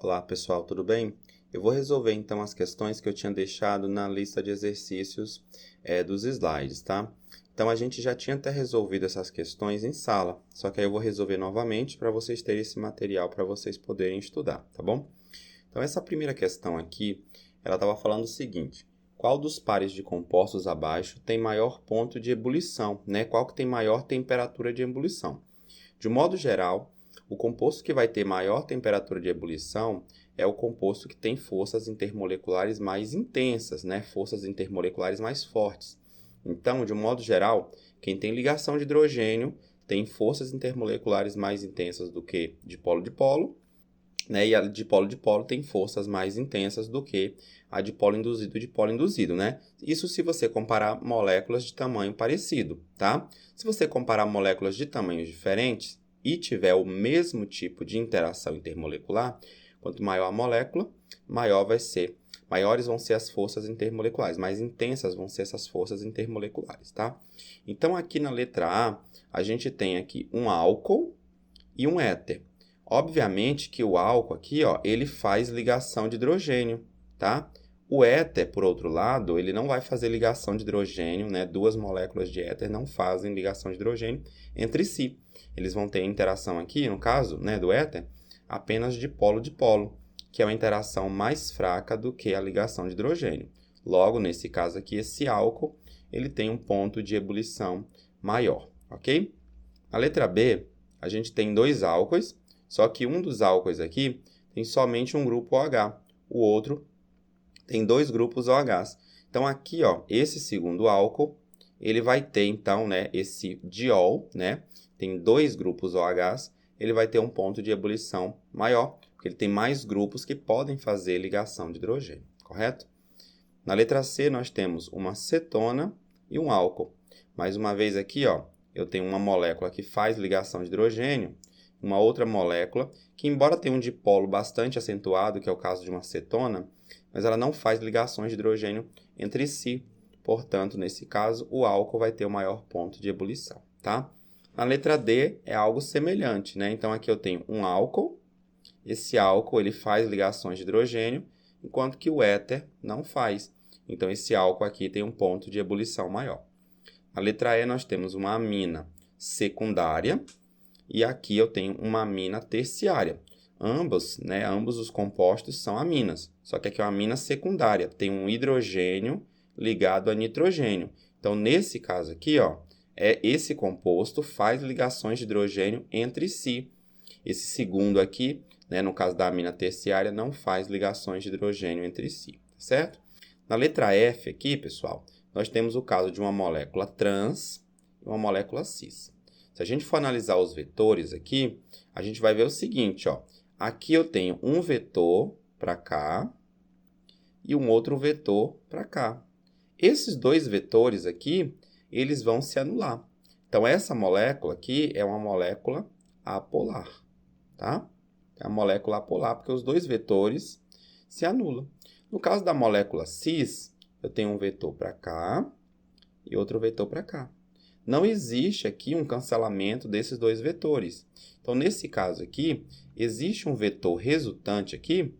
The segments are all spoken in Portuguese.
Olá pessoal, tudo bem? Eu vou resolver então as questões que eu tinha deixado na lista de exercícios dos slides, tá? Então a gente já tinha até resolvido essas questões em sala, só que aí eu vou resolver novamente para vocês terem esse material para vocês poderem estudar, tá bom? Então essa primeira questão aqui, ela estava falando o seguinte: qual dos pares de compostos abaixo tem maior ponto de ebulição, né? Qual que tem maior temperatura de ebulição? De um modo geral, o composto que vai ter maior temperatura de ebulição é o composto que tem forças intermoleculares mais intensas, né? Forças intermoleculares mais fortes. Então, de um modo geral, quem tem ligação de hidrogênio tem forças intermoleculares mais intensas do que de polo, né? E a de polo tem forças mais intensas do que a de polo induzido, né? Isso se você comparar moléculas de tamanho parecido, tá? Se você comparar moléculas de tamanhos diferentes e tiver o mesmo tipo de interação intermolecular, quanto maior a molécula, maiores vão ser as forças intermoleculares, mais intensas vão ser essas forças intermoleculares, tá? Então, aqui na letra a gente tem aqui um álcool e um éter. Obviamente que o álcool aqui, ó, ele faz ligação de hidrogênio, tá? O éter, por outro lado, ele não vai fazer ligação de hidrogênio, né? Duas moléculas de éter não fazem ligação de hidrogênio entre si. Eles vão ter interação aqui, no caso, né, do éter, apenas de polo, que é uma interação mais fraca do que a ligação de hidrogênio. Logo, nesse caso aqui, esse álcool, ele tem um ponto de ebulição maior, ok? Na letra B, a gente tem dois álcoois, só que um dos álcoois aqui tem somente um grupo OH, o outro tem dois grupos OHs. Então, aqui, ó, esse segundo álcool, ele vai ter, então, né, esse diol, né, tem dois grupos OHs, ele vai ter um ponto de ebulição maior, porque ele tem mais grupos que podem fazer ligação de hidrogênio, correto? Na letra C, nós temos uma cetona e um álcool. Mais uma vez aqui, ó, eu tenho uma molécula que faz ligação de hidrogênio, uma outra molécula que, embora tenha um dipolo bastante acentuado, que é o caso de uma cetona, mas ela não faz ligações de hidrogênio entre si. Portanto, nesse caso, o álcool vai ter o maior ponto de ebulição, tá? Na letra D é algo semelhante, né? Então, aqui eu tenho um álcool. Esse álcool ele faz ligações de hidrogênio, enquanto que o éter não faz. Então, esse álcool aqui tem um ponto de ebulição maior. Na letra E, nós temos uma amina secundária e aqui eu tenho uma amina terciária. Ambos os compostos são aminas, só que aqui é uma amina secundária, tem um hidrogênio ligado a nitrogênio. Então, nesse caso aqui, ó, esse composto faz ligações de hidrogênio entre si. Esse segundo aqui, né, no caso da amina terciária, não faz ligações de hidrogênio entre si, certo? Na letra F aqui, pessoal, nós temos o caso de uma molécula trans e uma molécula cis. Se a gente for analisar os vetores aqui, a gente vai ver o seguinte, ó. Aqui eu tenho um vetor para cá e um outro vetor para cá. Esses dois vetores aqui, eles vão se anular. Então, essa molécula aqui é uma molécula apolar, tá? É a molécula apolar, porque os dois vetores se anulam. No caso da molécula cis, eu tenho um vetor para cá e outro vetor para cá. Não existe aqui um cancelamento desses dois vetores. Então, nesse caso aqui, existe um vetor resultante aqui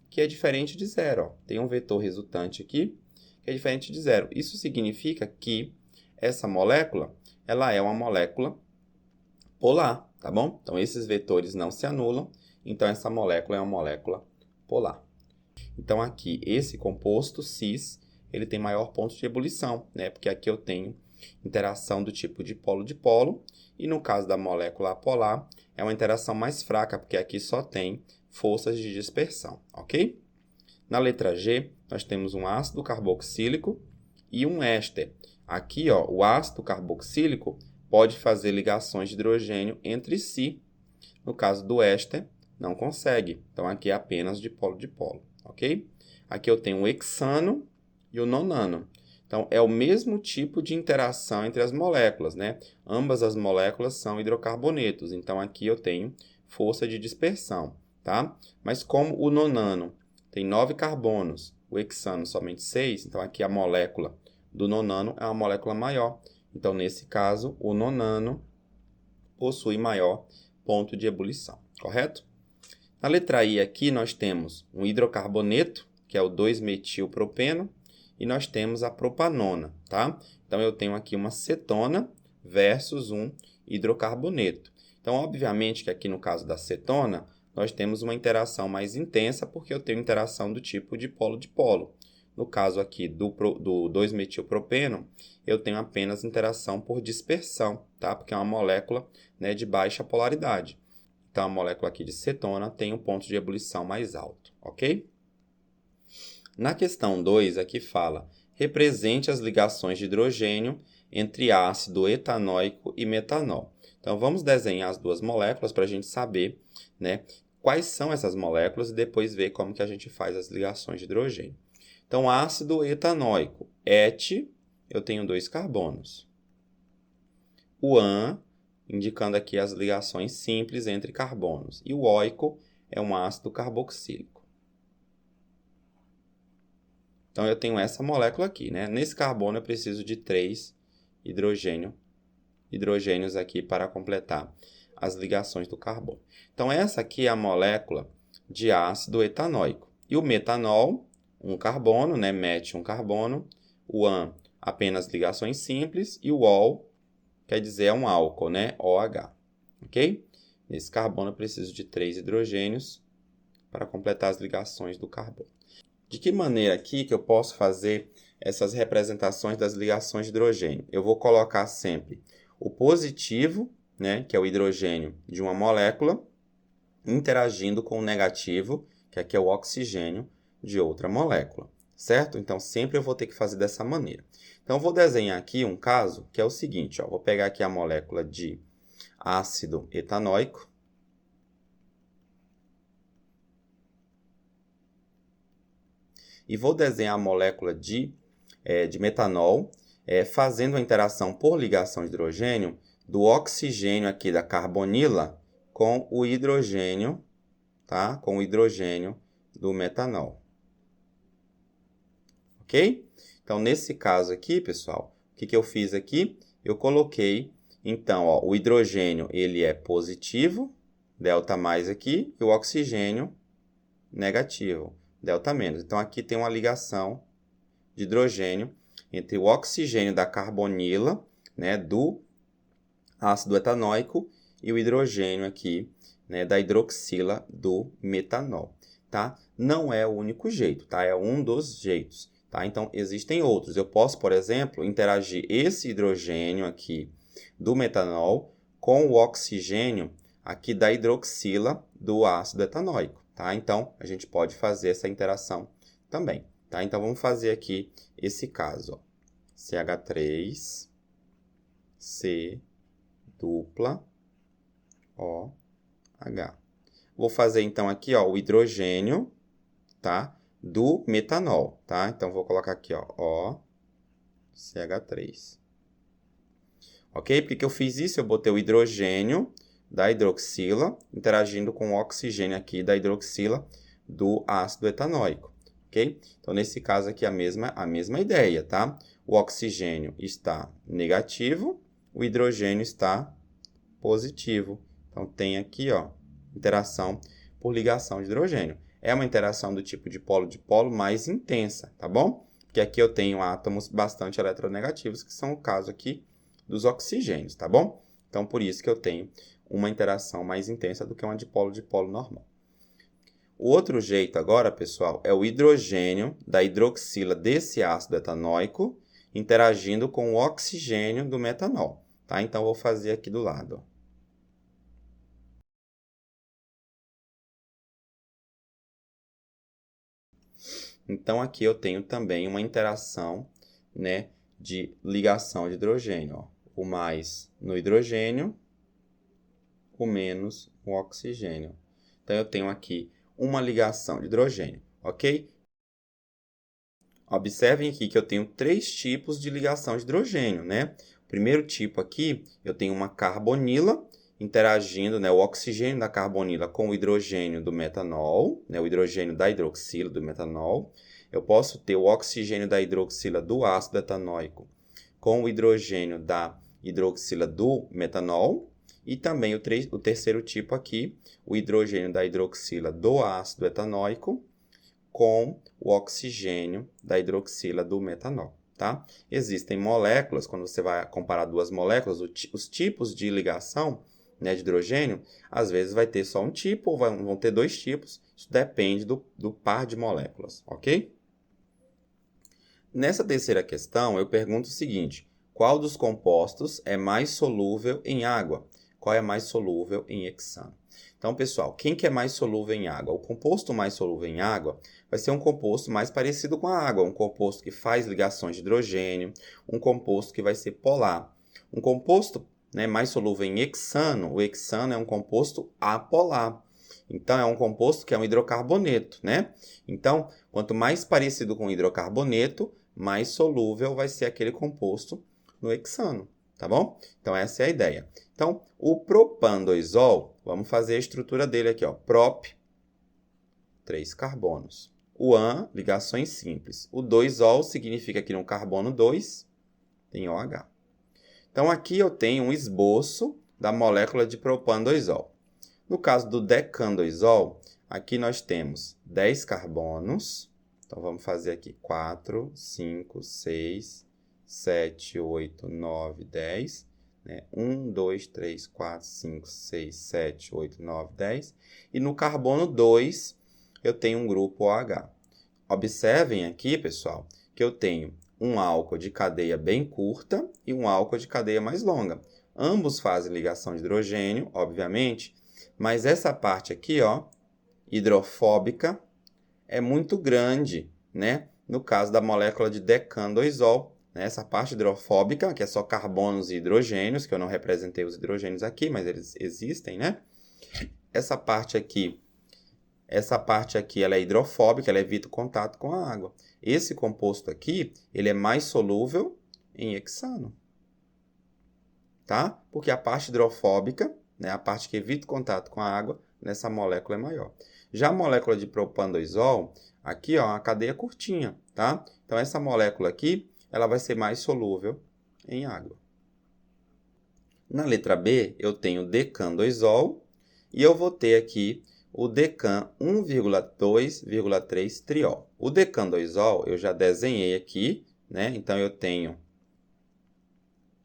que é diferente de zero. Ó. Tem um vetor resultante aqui que é diferente de zero. Isso significa que essa molécula ela é uma molécula polar, tá bom? Então, esses vetores não se anulam, então essa molécula é uma molécula polar. Então, aqui, esse composto cis, ele tem maior ponto de ebulição, né? Porque aqui eu tenho interação do tipo dipolo, e no caso da molécula apolar, é uma interação mais fraca, porque aqui só tem forças de dispersão, ok? Na letra G, nós temos um ácido carboxílico e um éster. Aqui, ó, o ácido carboxílico pode fazer ligações de hidrogênio entre si. No caso do éster, não consegue. Então, aqui é apenas dipolo, ok? Aqui eu tenho o hexano e o nonano. Então, é o mesmo tipo de interação entre as moléculas, né? Ambas as moléculas são hidrocarbonetos. Então, aqui eu tenho força de dispersão, tá? Mas como o nonano tem 9 carbonos, o hexano somente 6, então aqui a molécula do nonano é uma molécula maior. Então, nesse caso, o nonano possui maior ponto de ebulição, correto? Na letra I aqui nós temos um hidrocarboneto, que é o 2-metilpropeno, e nós temos a propanona, tá? Então, eu tenho aqui uma cetona versus um hidrocarboneto. Então, obviamente que aqui no caso da cetona, nós temos uma interação mais intensa, porque eu tenho interação do tipo dipolo-dipolo. No caso aqui do 2-metilpropeno, eu tenho apenas interação por dispersão, tá? Porque é uma molécula, né, de baixa polaridade. Então, a molécula aqui de cetona tem um ponto de ebulição mais alto, ok? Na questão 2, aqui fala, represente as ligações de hidrogênio entre ácido etanóico e metanol. Então, vamos desenhar as duas moléculas para a gente saber, né, quais são essas moléculas e depois ver como que a gente faz as ligações de hidrogênio. Então, ácido etanóico, ET, eu tenho 2 carbonos. O AN, indicando aqui as ligações simples entre carbonos. E o oico é um ácido carboxílico. Então, eu tenho essa molécula aqui, né? Nesse carbono, eu preciso de 3 hidrogênios aqui para completar as ligações do carbono. Então, essa aqui é a molécula de ácido etanóico. E o metanol, um carbono, né? Mete um carbono. O AN, apenas ligações simples. E o ol, quer dizer, é um álcool, né? OH. Ok? Nesse carbono, eu preciso de 3 hidrogênios para completar as ligações do carbono. De que maneira aqui que eu posso fazer essas representações das ligações de hidrogênio? Eu vou colocar sempre o positivo, né, que é o hidrogênio de uma molécula, interagindo com o negativo, que aqui é o oxigênio de outra molécula, certo? Então, sempre eu vou ter que fazer dessa maneira. Então, eu vou desenhar aqui um caso que é o seguinte, ó, vou pegar aqui a molécula de ácido etanóico, e vou desenhar a molécula de metanol, fazendo a interação por ligação de hidrogênio do oxigênio aqui da carbonila com o hidrogênio, tá? Com o hidrogênio do metanol. Ok? Então, nesse caso aqui, pessoal, o que eu fiz aqui? Eu coloquei, então, ó, o hidrogênio ele é positivo, delta mais aqui, e o oxigênio negativo, delta menos. Então, aqui tem uma ligação de hidrogênio entre o oxigênio da carbonila, né, do ácido etanóico, e o hidrogênio aqui, né, da hidroxila do metanol, tá? Não é o único jeito, tá? É um dos jeitos, tá? Então, existem outros. Eu posso, por exemplo, interagir esse hidrogênio aqui do metanol com o oxigênio aqui da hidroxila do ácido etanóico, tá? Então, a gente pode fazer essa interação também, tá? Então, vamos fazer aqui esse caso, ó. CH3, C, dupla, OH. Vou fazer, então, aqui, ó, o hidrogênio, tá? Do metanol, tá? Então, vou colocar aqui, ó, CH3. Ok? Por que eu fiz isso? Eu botei o hidrogênio da hidroxila interagindo com o oxigênio aqui da hidroxila do ácido etanóico. Ok? Então, nesse caso aqui, a mesma ideia, tá? O oxigênio está negativo, o hidrogênio está positivo. Então, tem aqui, ó, interação por ligação de hidrogênio. É uma interação do tipo dipolo-dipolo mais intensa, tá bom? Porque aqui eu tenho átomos bastante eletronegativos, que são o caso aqui dos oxigênios, tá bom? Então, por isso que eu tenho uma interação mais intensa do que uma dipolo-dipolo normal. O outro jeito agora, pessoal, é o hidrogênio da hidroxila desse ácido etanóico interagindo com o oxigênio do metanol, tá? Então, eu vou fazer aqui do lado, ó. Então, aqui eu tenho também uma interação, né, de ligação de hidrogênio, ó. O mais no hidrogênio, o menos no oxigênio. Então, eu tenho aqui uma ligação de hidrogênio, ok? Observem aqui que eu tenho 3 tipos de ligação de hidrogênio, né? O primeiro tipo aqui, eu tenho uma carbonila interagindo, né, o oxigênio da carbonila com o hidrogênio do metanol, né, o hidrogênio da hidroxila do metanol. Eu posso ter o oxigênio da hidroxila do ácido etanóico com o hidrogênio da hidroxila do metanol. E também o terceiro tipo aqui, o hidrogênio da hidroxila do ácido etanóico com o oxigênio da hidroxila do metanol, tá? Existem moléculas, quando você vai comparar duas moléculas, os tipos de ligação, né, de hidrogênio, às vezes vai ter só um tipo ou vão ter dois tipos, isso depende do par de moléculas, ok? Nessa terceira questão, eu pergunto o seguinte: qual dos compostos é mais solúvel em água? Qual é mais solúvel em hexano? Então, pessoal, quem que é mais solúvel em água? O composto mais solúvel em água vai ser um composto mais parecido com a água, um composto que faz ligações de hidrogênio, um composto que vai ser polar. Um composto, né, mais solúvel em hexano, o hexano é um composto apolar. Então, é um composto que é um hidrocarboneto, né? Então, quanto mais parecido com o hidrocarboneto, mais solúvel vai ser aquele composto no hexano, tá bom? Então, essa é a ideia. Então, o propandoisol, vamos fazer a estrutura dele aqui, ó. Prop, 3 carbonos. O an, ligações simples. O 2-ol significa que no carbono 2 tem OH. Então, aqui eu tenho um esboço da molécula de propandoisol. No caso do decandoisol, aqui nós temos 10 carbonos. Então, vamos fazer aqui 4, 5, 6, 7, 8, 9, 10. 1, 2, 3, 4, 5, 6, 7, 8, 9, 10. E no carbono 2, eu tenho um grupo OH. Observem aqui, pessoal, que eu tenho um álcool de cadeia bem curta e um álcool de cadeia mais longa. Ambos fazem ligação de hidrogênio, obviamente, mas essa parte aqui, ó, hidrofóbica, é muito grande, né? No caso da molécula de decandoisol, né? Essa parte hidrofóbica, que é só carbonos e hidrogênios, que eu não representei os hidrogênios aqui, mas eles existem, né? Essa parte aqui, ela é hidrofóbica, ela evita o contato com a água. Esse composto aqui, ele é mais solúvel em hexano, tá? Porque a parte hidrofóbica, né, a parte que evita o contato com a água, nessa molécula é maior. Já a molécula de propandoisol, aqui, ó, a cadeia curtinha, tá? Então, essa molécula aqui, ela vai ser mais solúvel em água. Na letra B, eu tenho decandoisol e eu vou ter aqui o decan 1,2,3 triol. O decandoisol eu já desenhei aqui, né? Então, eu tenho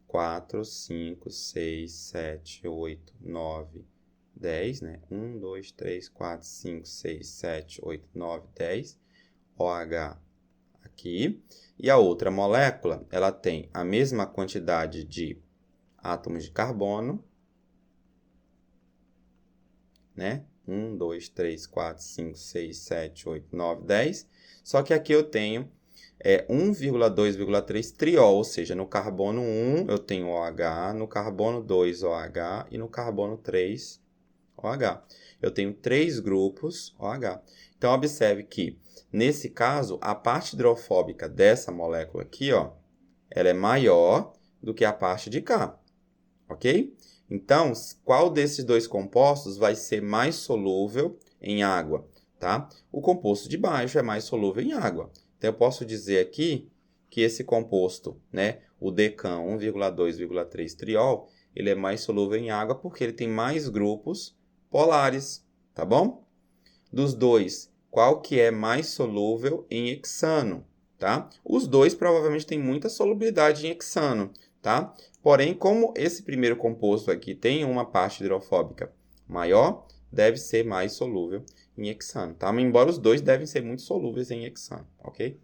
4, 5, 6, 7, 8, 9, 10, né? 1, 2, 3, 4, 5, 6, 7, 8, 9, 10. OH aqui. E a outra molécula, ela tem a mesma quantidade de átomos de carbono, né? 1, 2, 3, 4, 5, 6, 7, 8, 9, 10. Só que aqui eu tenho 1,2,3 triol, ou seja, no carbono 1 eu tenho OH, no carbono 2 OH e no carbono 3 OH. Eu tenho 3 grupos OH. Então, observe que, nesse caso, a parte hidrofóbica dessa molécula aqui, ó, ela é maior do que a parte de cá, ok? Então, qual desses dois compostos vai ser mais solúvel em água, tá? O composto de baixo é mais solúvel em água. Então, eu posso dizer aqui que esse composto, né, o decan 1,2,3 triol, ele é mais solúvel em água porque ele tem mais grupos polares, tá bom? Dos dois, qual que é mais solúvel em hexano, tá? Os dois provavelmente têm muita solubilidade em hexano, tá? Porém, como esse primeiro composto aqui tem uma parte hidrofóbica maior, deve ser mais solúvel em hexano, tá? Embora os dois devem ser muito solúveis em hexano, ok?